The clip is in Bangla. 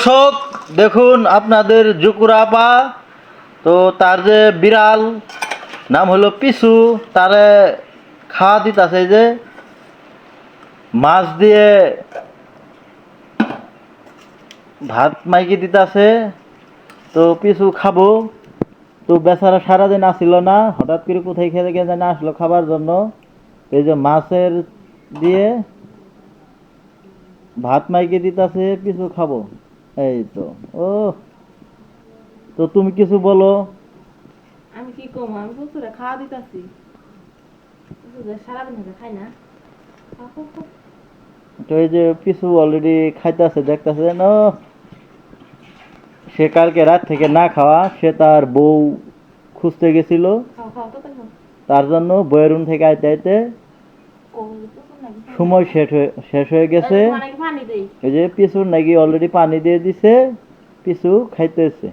দর্শক দেখুন আপনাদের জুকুর আপা, তো তার যে বিড়াল নাম হলো পিসু, তারে খাওয়া দিতেছে যে মাছ দিয়ে ভাত মাইকে দিতেছে। তো পিসু খাবো, তো বেচারা সারাদিন আসিল না, হঠাৎ করে কোথায় খেতে গিয়ে জানে আসলো খাবার জন্য। এই যে মাছের দিয়ে ভাত মাইকে দিতেছে, পিসু খাবো। এই তো। ও, তো তুমি কিছু বলো। আমি কি কম, আমি প্রচুরে খাওয়া দিতেছি। সারাদিন ধরে খাই না। তো এই যে পিসু অলরেডি খাইতেছে, দেখতেছে যেন সে কালকে রাত থেকে না খাওয়া, সে তার বউ খুঁজতে গেছিল, খাও খাও তো খাও। তার জন্য বইয়ের রুম থেকে আইতে আইতে সময় শেষ হয়ে গেছে। পানি দেই। এই যে পিসুর নাকি অলরেডি পানি দিয়ে দিছে, পিসু খাইতেছে।